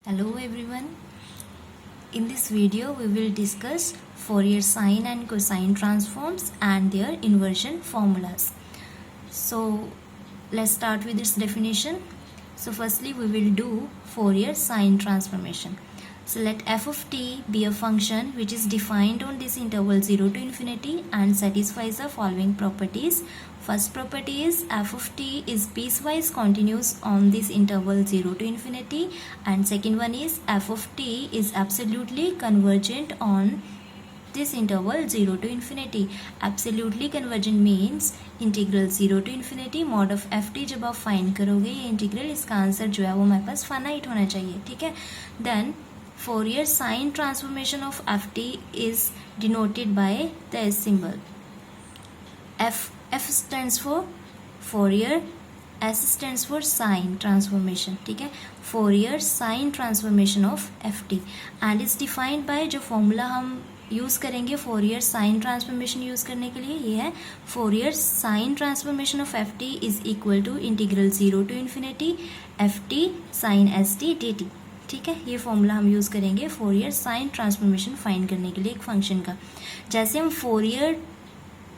Hello everyone. In this video we will discuss Fourier sine and cosine transforms and their inversion formulas. So let's start with its definition. So firstly we will do Fourier sine transformation. So let f of t be a function which is defined on this interval 0 to infinity and satisfies the following properties. First property is f of t is piecewise continuous on this interval 0 to infinity, and second one is f of t is absolutely convergent on this interval 0 to infinity. Absolutely convergent means integral 0 to infinity mod of ft जब आप find करोगे ये integral, इसका answer जो है वो हमारे पास finite होना चाहिए. ठीक है. Then Fourier sine transformation of ft is denoted by the symbol f. F stands for Fourier, S stands for sine transformation. ठीक है. Fourier sine transformation of ft and is defined by, जो formula हम use करेंगे Fourier sine transformation use करने के लिए, ये है Fourier sine transformation of ft is equal to integral 0 to infinity ft sin st dt. ठीक है. ये फॉर्मूला हम यूज़ करेंगे Fourier साइन ट्रांसफॉर्मेशन फाइंड करने के लिए एक फंक्शन का. जैसे हम Fourier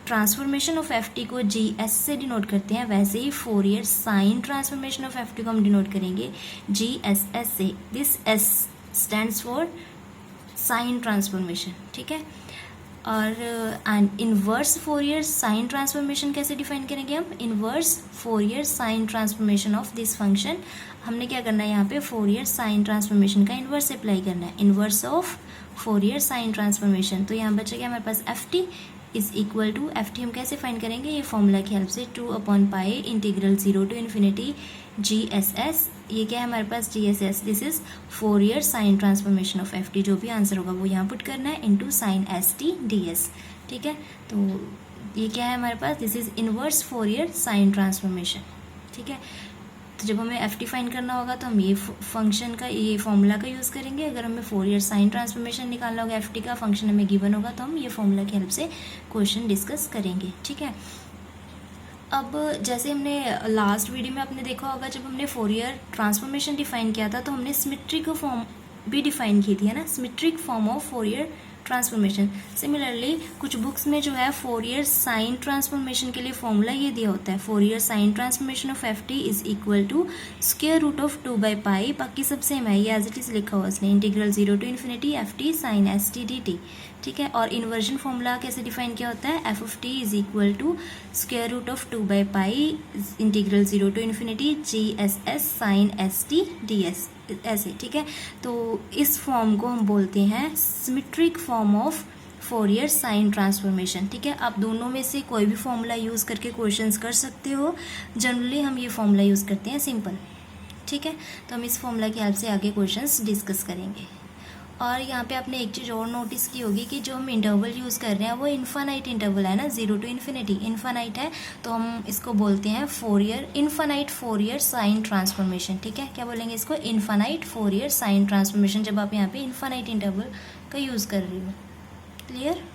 transformation of F T को जी एस से डिनोट करते हैं, वैसे ही Fourier sine transformation of F T को हम डिनोट करेंगे जी एस एस से. This S stands for sine transformation. ठीक है. और and inverse Fourier sine transformation कैसे डिफाइन करेंगे हम? Inverse Fourier sine transformation of this function. हमने क्या करना है यहाँ पे? Fourier साइन ट्रांसफॉर्मेशन का इनवर्स अप्लाई करना है. Inverse of Fourier sine transformation. तो यहाँ बचेगा हमारे पास F T is equal to, F T हम कैसे फाइंड करेंगे? ये फॉर्मूला की हेल्प से 2/π integral 0 to infinity G S S. ये क्या है हमारे पास? G S S. This is Fourier sine transformation of F T. जो भी आंसर होगा वो यहाँ पुट करना है into sine S T D S. ठीक है. तो ये क्या है हमारे पास? This is inverse Fourier sine transformation. ठीक है. तो जब हमें एफ टी फाइंड करना होगा तो हम ये फंक्शन का, ये फॉर्मूला का यूज़ करेंगे. अगर हमें Fourier साइन ट्रांसफॉर्मेशन निकालना होगा एफ टी का, फंक्शन हमें गिवन होगा, तो हम ये फॉर्मूला की हेल्प से क्वेश्चन डिस्कस करेंगे. ठीक है. अब जैसे हमने लास्ट वीडियो में आपने देखा होगा, जब हमने Fourier ट्रांसफॉर्मेशन डिफाइन किया था तो हमने सिमेट्रिक फॉर्म भी डिफाइन की थी, है ना. Symmetric form of Fourier transformation. Similarly कुछ बुक्स में जो है Fourier साइन ट्रांसफॉर्मेशन के लिए फॉर्मूला ये दिया होता है. Fourier sine transformation of F T is equal to square root of 2/π. बाकी सब सेम है, ये एज इट इज लिखा हुआ इसने, integral 0 to infinity F T sine S T D T. ठीक है. और इन्वर्जन फॉर्मूला कैसे डिफाइन किया होता है? F of T is equal to square root of 2/π integral 0 to infinity G S S sine S T D S, ऐसे. ठीक है. तो इस फॉर्म को हम बोलते हैं symmetric form of Fourier sine transformation. ठीक है. आप दोनों में से कोई भी फॉर्मूला यूज़ करके क्वेश्चंस कर सकते हो. जनरली हम ये फॉर्मूला यूज़ करते हैं, सिंपल. ठीक है. तो हम इस फॉर्मूला की हेल्प से आगे क्वेश्चंस डिस्कस करेंगे. और यहाँ पे आपने एक चीज़ और नोटिस की होगी कि जो हम इंटरवल यूज़ कर रहे हैं वो इन्फानाइट इंटरवल है ना, 0 to infinity इन्फानाइट है. तो हम इसको बोलते हैं इन्फानाइट Fourier साइन ट्रांसफॉर्मेशन. ठीक है. क्या बोलेंगे इसको? इन्फानाइट Fourier साइन ट्रांसफॉर्मेशन, जब आप यहाँ पे इन्फानाइट इंटरवल का यूज़ कर रही हो. क्लियर?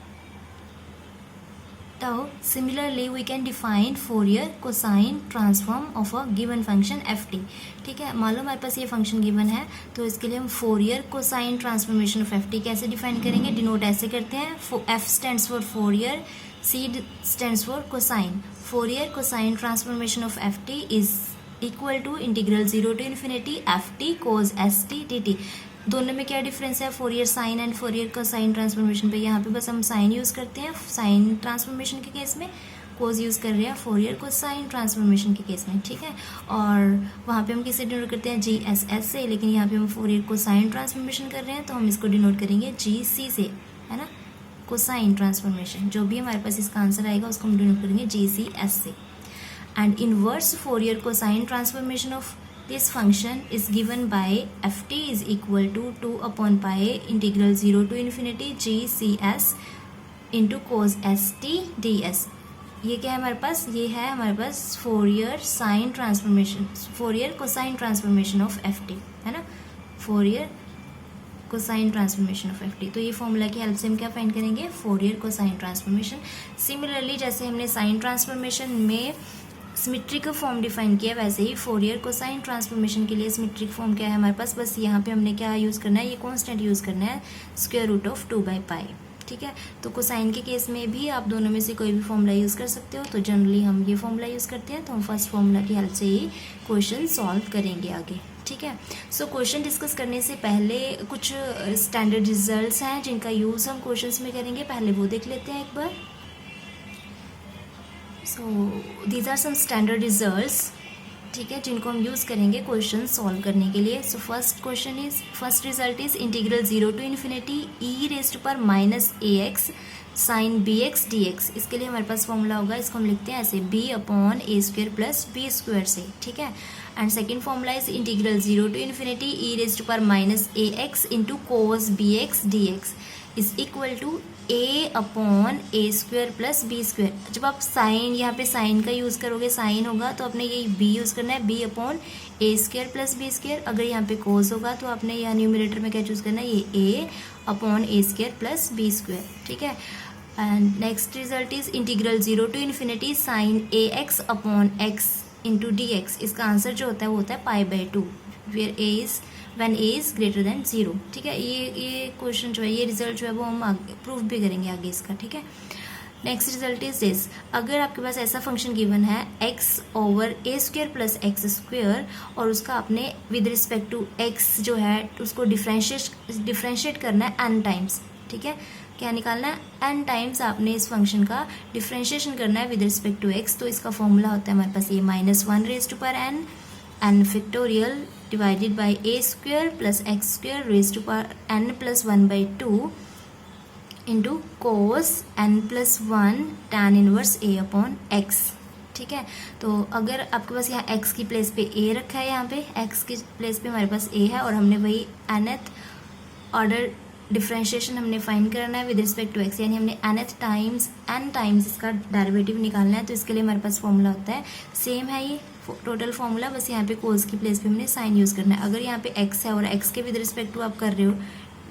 तो similarly we can define Fourier cosine transform of a given function F T. ठीक है. मालूम हमारे पास ये फंक्शन गिवन है, तो इसके लिए हम Fourier cosine transformation of F T कैसे डिफाइन करेंगे? डिनोट ऐसे करते हैं, F stands for Fourier, C stands for cosine. Fourier cosine transformation of F T is equal to integral 0 to infinity F T cos S T D T. दोनों में क्या difference है Fourier sine and Fourier cosine transformation पे? यहाँ पे बस हम sign use करते हैं साइन ट्रांसफॉर्मेशन के केस में, कोस यूज़ कर रहे हैं Fourier कोसाइन ट्रांसफॉर्मेशन के केस में. ठीक है. और वहाँ पे हम किसे डिनोट करते हैं? जी एस एस से. लेकिन यहाँ पे हम Fourier कोसाइन ट्रांसफॉर्मेशन कर रहे हैं तो हम इसको डिनोट करेंगे जी सी से, है ना, कोसाइन ट्रांसफॉर्मेशन. जो भी हमारे पास इसका आंसर आएगा उसको हम डिनोट करेंगे जी सी एस से. And inverse Fourier cosine transformation of this function is given by ft is equal to 2/π integral 0 to infinity g c s into cos s t ds. ये क्या है हमारे पास? ये है हमारे पास Fourier sine transformation, Fourier cosine transformation of F T, है ना, Fourier cosine transformation of F T. तो ये फॉर्मूला की हेल्प से हम क्या फाइंड करेंगे? Fourier cosine transformation. सिमिलरली जैसे हमने साइन ट्रांसफॉर्मेशन में सिमेट्रिक फॉर्म डिफाइन किया, वैसे ही फोरियर कोसाइन ट्रांसफॉर्मेशन के लिए सिमेट्रिक फॉर्म क्या है हमारे पास, बस यहाँ पे हमने क्या यूज़ करना है, ये कांस्टेंट यूज़ करना है स्क्वायर रूट ऑफ 2/पाई। ठीक है, तो कोसाइन के केस में भी आप दोनों में से कोई भी फॉर्मूला यूज़ कर सकते हो, तो जनरली हम ये फॉर्मूला यूज़ करते हैं, तो हम फर्स्ट फॉर्मूला की हेल्प से ही क्वेश्चन सॉल्व करेंगे आगे। ठीक है, सो क्वेश्चन डिस्कस करने से पहले कुछ स्टैंडर्ड रिजल्ट्स हैं जिनका यूज़ हम क्वेश्चंस में करेंगे, पहले वो देख लेते हैं एक बार। So these are some standard results, ठीक है, जिनको हम यूज़ करेंगे क्वेश्चन सॉल्व करने के लिए। So first result is integral 0 to infinity e⁻−ax sin bx dx। इसके लिए हमारे पास फॉर्मूला होगा, इसको हम लिखते हैं ऐसे b/a² + b² से। ठीक है, and second formula is integral 0 to infinity e⁻−ax cos bx dx is equal to a/a² + b²। जब आप साइन, यहाँ पे साइन का यूज़ करोगे, साइन होगा तो आपने यही b यूज़ करना है, b/a² + b²। अगर यहाँ पे कोस होगा तो आपने यहाँ न्यूमरेटर में क्या चूज़ करना है, ये a/a² + b²। ठीक है, and next result is integral 0 to infinity sin ax/x dx। इसका आंसर जो होता है वो होता है π/2 when a is greater than 0। ठीक है, ये क्वेश्चन जो है, ये रिजल्ट जो है वो हम आगे प्रूफ भी करेंगे आगे इसका। ठीक है, नेक्स्ट रिजल्ट इज दिस, अगर आपके पास ऐसा फंक्शन गिवन है x/a² + x² और उसका आपने विद रिस्पेक्ट टू x जो है उसको डिफ्रेंशिएट करना है n टाइम्स। ठीक है, क्या निकालना है, n टाइम्स आपने इस फंक्शन का डिफ्रेंशिएशन करना है विद रिस्पेक्ट टू x। तो इसका फॉर्मूला होता है हमारे पास ये -1n n factorial divided by a² + x² raised to power n + 1/2 into cos n + 1 tan inverse a/x। ठीक है, तो अगर आपके पास यहाँ x की प्लेस पे a रखा है, यहाँ पे x की प्लेस पे हमारे पास a है और हमने वही nth ऑर्डर डिफ्रेंशिएशन हमने फाइंड करना है विद रिस्पेक्ट टू x, यानी हमने nth टाइम्स n टाइम्स इसका डेरिवेटिव निकालना है। तो इसके लिए हमारे पास फॉर्मूला होता है, सेम है ये टोटल फॉर्मूला, बस यहाँ पे कोस की प्लेस पे हमने साइन यूज़ करना है। अगर यहाँ पे x है और x के विद रिस्पेक्ट टू आप कर रहे हो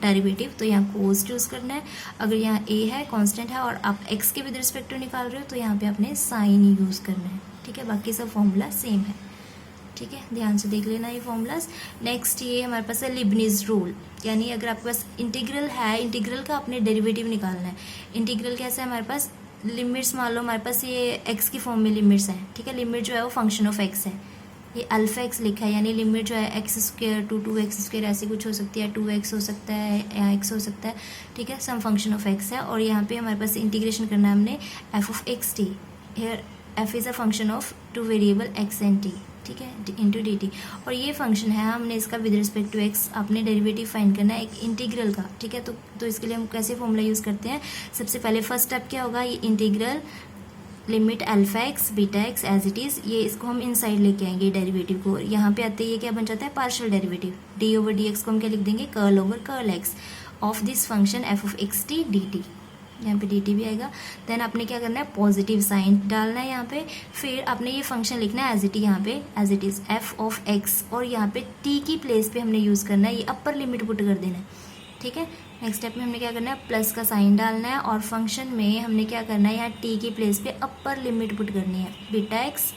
डेरिवेटिव तो यहाँ कोस चूज़ करना है। अगर यहाँ a है कांस्टेंट है और आप x के विद रिस्पेक्ट टू निकाल रहे हो तो यहाँ पे आपने साइन यूज़ करना है। ठीक है, बाकी सब फॉर्मूला सेम है। ठीक है, ध्यान से देख लेना ये फॉर्मूलाज। नेक्स्ट ये हमारे पास है लिबनीज रूल, यानी अगर आपके पास इंटीग्रल है, इंटीग्रल का आपने डेरिवेटिव निकालना है। इंटीग्रल कैसा है, हमारे पास लिमिट्स मान लो हमारे पास ये x की फॉर्म में लिमिट्स हैं। ठीक है, लिमिट जो है वो फंक्शन ऑफ x है, ये अल्फा x लिखा है, यानी लिमिट जो है x² to 2x² ऐसी कुछ हो सकती है, 2x हो सकता है या x हो सकता है। ठीक है, सम फंक्शन ऑफ x है और यहाँ पे हमारे पास इंटीग्रेशन करना है हमने f(x)t। Here f is a function of 2 variable x and t। ठीक है, इंटू dt, और ये फंक्शन है, हमने इसका विद रिस्पेक्ट टू x आपने डेरिवेटिव फाइंड करना है एक इंटीग्रल का। ठीक है, तो इसके लिए हम कैसे फॉर्मूला यूज़ करते हैं, सबसे पहले फर्स्ट स्टेप क्या होगा, ये integral limit α(x) β(x) as it is, ये इसको हम इनसाइड लेके आएंगे डेरिवेटिव को। यहाँ पे आते ये क्या बन जाता है, पार्शियल डेरिवेटिव, d/dx को हम क्या लिख देंगे, कर्ल/कर्ल x of this function f(x)t dt। यहाँ पे dt भी आएगा। देन आपने क्या करना है, पॉजिटिव साइन डालना है यहाँ पे, फिर आपने ये फंक्शन लिखना है एज इट, यहाँ पे एज इट इज़ f(x) और यहाँ पे t की प्लेस पे हमने यूज़ करना है, ये अपर लिमिट पुट कर देना है। ठीक है, नेक्स्ट स्टेप में हमने क्या करना है, प्लस का साइन डालना है और फंक्शन में हमने क्या करना है, यहाँ t की प्लेस पे अपर लिमिट पुट करनी है β(x)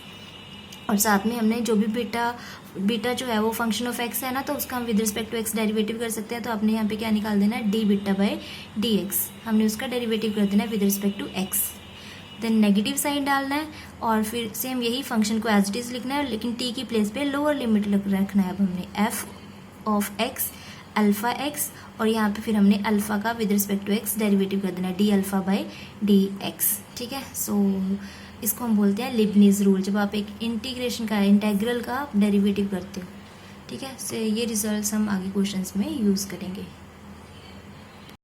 और साथ में हमने जो भी बीटा जो है वो फंक्शन ऑफ x है ना, तो उसका हम with respect to x derivative कर सकते हैं। तो आपने यहाँ पे क्या निकाल देना है, dβ/dx, हमने उसका डेरिवेटिव कर देना है with respect to x। Then negative sign डालना है और फिर सेम यही फंक्शन को एज इट इज़ लिखना है, लेकिन t की प्लेस पे लोअर लिमिट रखना है। अब हमने f(x) α(x) और यहाँ पे फिर हमने अल्फ़ा का with respect to x derivative कर देना है dα/dx। ठीक है, सो इसको हम बोलते हैं लिबनीज रूल, जब आप एक इंटीग्रल का डेरिवेटिव करते हो। ठीक है, सो ये रिजल्ट्स हम आगे क्वेश्चंस में यूज़ करेंगे।